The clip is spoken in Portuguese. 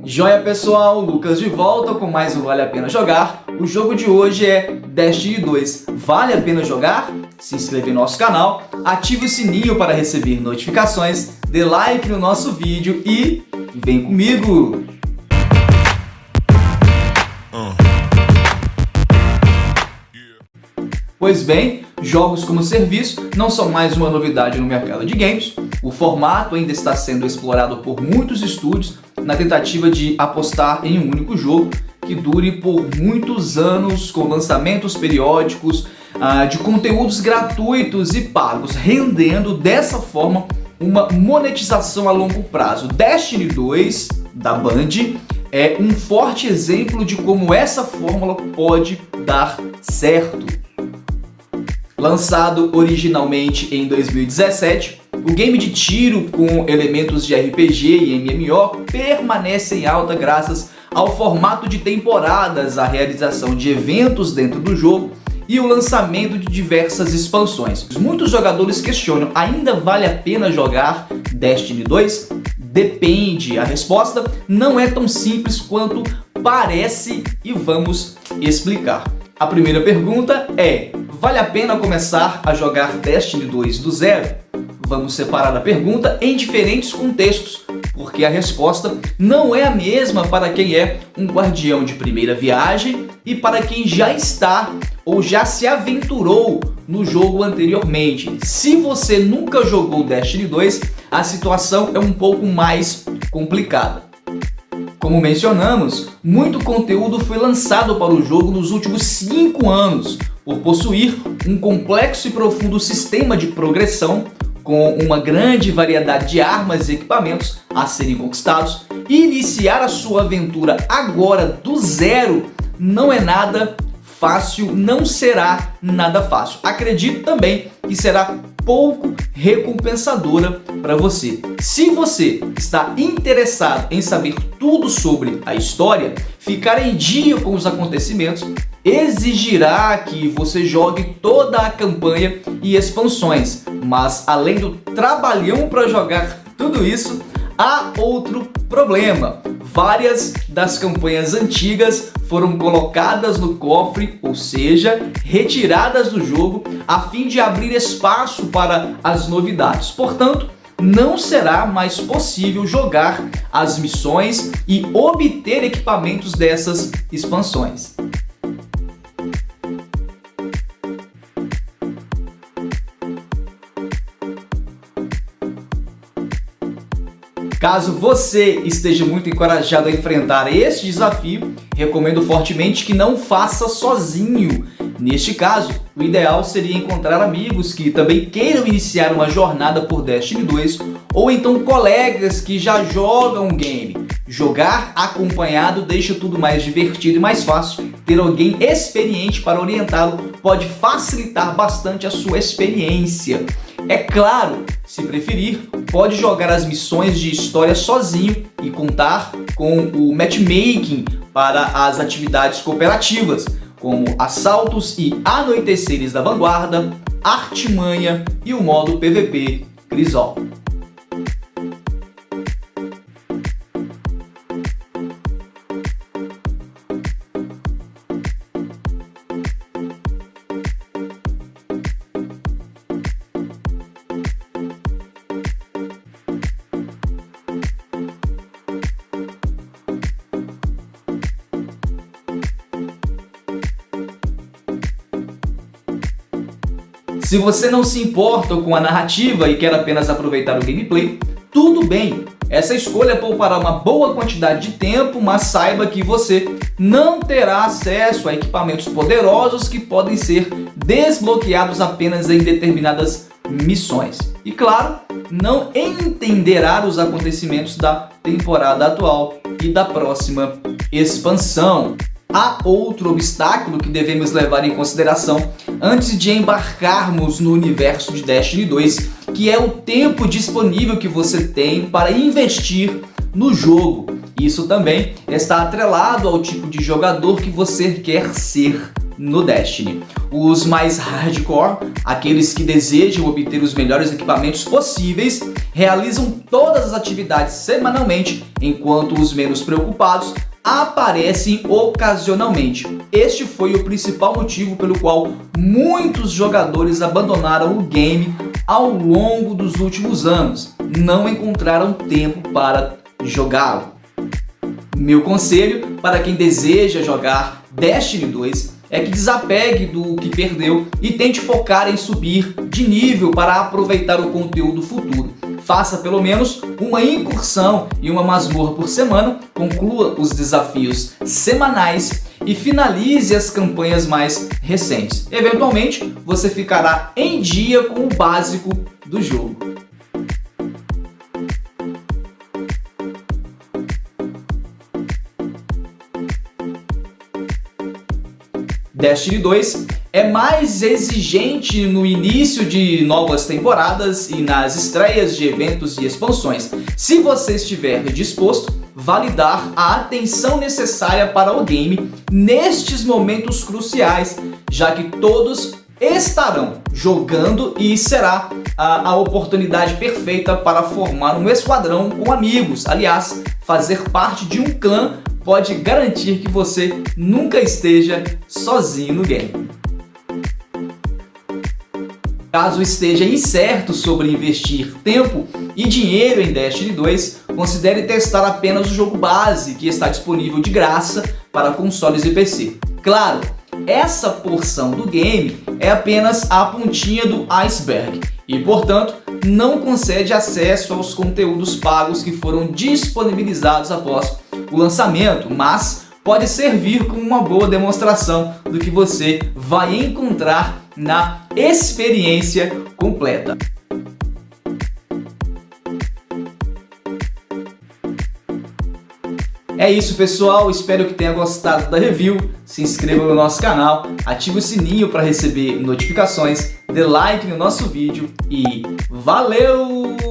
Joia pessoal, Lucas de volta com mais um Vale a Pena Jogar. O jogo de hoje é Destiny 2. Vale a pena jogar? Se inscreve no nosso canal, ative o sininho para receber notificações, dê like no nosso vídeo e vem comigo! Pois bem, jogos como serviço não são mais uma novidade no mercado de games. O formato ainda está sendo explorado por muitos estúdios na tentativa de apostar em um único jogo que dure por muitos anos, com lançamentos periódicos, de conteúdos gratuitos e pagos, rendendo dessa forma uma monetização a longo prazo. Destiny 2 da Band é um forte exemplo de como essa fórmula pode dar certo. Lançado originalmente em 2017, o game de tiro com elementos de RPG e MMO permanece em alta graças ao formato de temporadas, a realização de eventos dentro do jogo e o lançamento de diversas expansões. Muitos jogadores questionam: ainda vale a pena jogar Destiny 2? Depende. A resposta não é tão simples quanto parece e vamos explicar. A primeira pergunta é: vale a pena começar a jogar Destiny 2 do zero? Vamos separar a pergunta em diferentes contextos, porque a resposta não é a mesma para quem é um guardião de primeira viagem e para quem já está ou já se aventurou no jogo anteriormente. Se você nunca jogou Destiny 2, a situação é um pouco mais complicada. Como mencionamos, muito conteúdo foi lançado para o jogo nos últimos 5 anos, por possuir um complexo e profundo sistema de progressão, com uma grande variedade de armas e equipamentos a serem conquistados. Iniciar a sua aventura agora do zero não é nada fácil, não será nada fácil. Acredito também que será pouco recompensadora para você. Se você está interessado em saber tudo sobre a história, ficar em dia com os acontecimentos exigirá que você jogue toda a campanha e expansões. Mas além do trabalhão para jogar tudo isso, há outro problema. Várias das campanhas antigas foram colocadas no cofre, ou seja, retiradas do jogo, a fim de abrir espaço para as novidades. Portanto, não será mais possível jogar as missões e obter equipamentos dessas expansões. Caso você esteja muito encorajado a enfrentar este desafio, recomendo fortemente que não faça sozinho. Neste caso, o ideal seria encontrar amigos que também queiram iniciar uma jornada por Destiny 2 ou então colegas que já jogam o game. Jogar acompanhado deixa tudo mais divertido e mais fácil. Ter alguém experiente para orientá-lo pode facilitar bastante a sua experiência. É claro, se preferir, pode jogar as missões de história sozinho e contar com o matchmaking para as atividades cooperativas, como assaltos e anoiteceres da vanguarda, artimanha e o modo PVP Crisol. Se você não se importa com a narrativa e quer apenas aproveitar o gameplay, tudo bem. Essa escolha poupará uma boa quantidade de tempo, mas saiba que você não terá acesso a equipamentos poderosos que podem ser desbloqueados apenas em determinadas missões. E claro, não entenderá os acontecimentos da temporada atual e da próxima expansão. Há outro obstáculo que devemos levar em consideração antes de embarcarmos no universo de Destiny 2, que é o tempo disponível que você tem para investir no jogo. Isso também está atrelado ao tipo de jogador que você quer ser. no Destiny. Os mais hardcore, aqueles que desejam obter os melhores equipamentos possíveis, realizam todas as atividades semanalmente, enquanto os menos preocupados aparecem ocasionalmente. Este foi o principal motivo pelo qual muitos jogadores abandonaram o game ao longo dos últimos anos. Não encontraram tempo para jogá-lo. Meu conselho para quem deseja jogar Destiny 2 é que desapegue do que perdeu e tente focar em subir de nível para aproveitar o conteúdo futuro. Faça pelo menos uma incursão e uma masmorra por semana, conclua os desafios semanais e finalize as campanhas mais recentes. Eventualmente, você ficará em dia com o básico do jogo. Destiny 2 é mais exigente no início de novas temporadas e nas estreias de eventos e expansões. Se você estiver disposto, vale dar a atenção necessária para o game nestes momentos cruciais, já que todos estarão jogando e será a oportunidade perfeita para formar um esquadrão com amigos. Aliás, fazer parte de um clã pode garantir que você nunca esteja sozinho no game. Caso esteja incerto sobre investir tempo e dinheiro em Destiny 2, considere testar apenas o jogo base, que está disponível de graça para consoles e PC. Claro, essa porção do game é apenas a pontinha do iceberg e, portanto, não concede acesso aos conteúdos pagos que foram disponibilizados após o lançamento, mas pode servir como uma boa demonstração do que você vai encontrar na experiência completa. É isso, pessoal, espero que tenha gostado da review. Se inscreva no nosso canal, ative o sininho para receber notificações, dê like no nosso vídeo e valeu!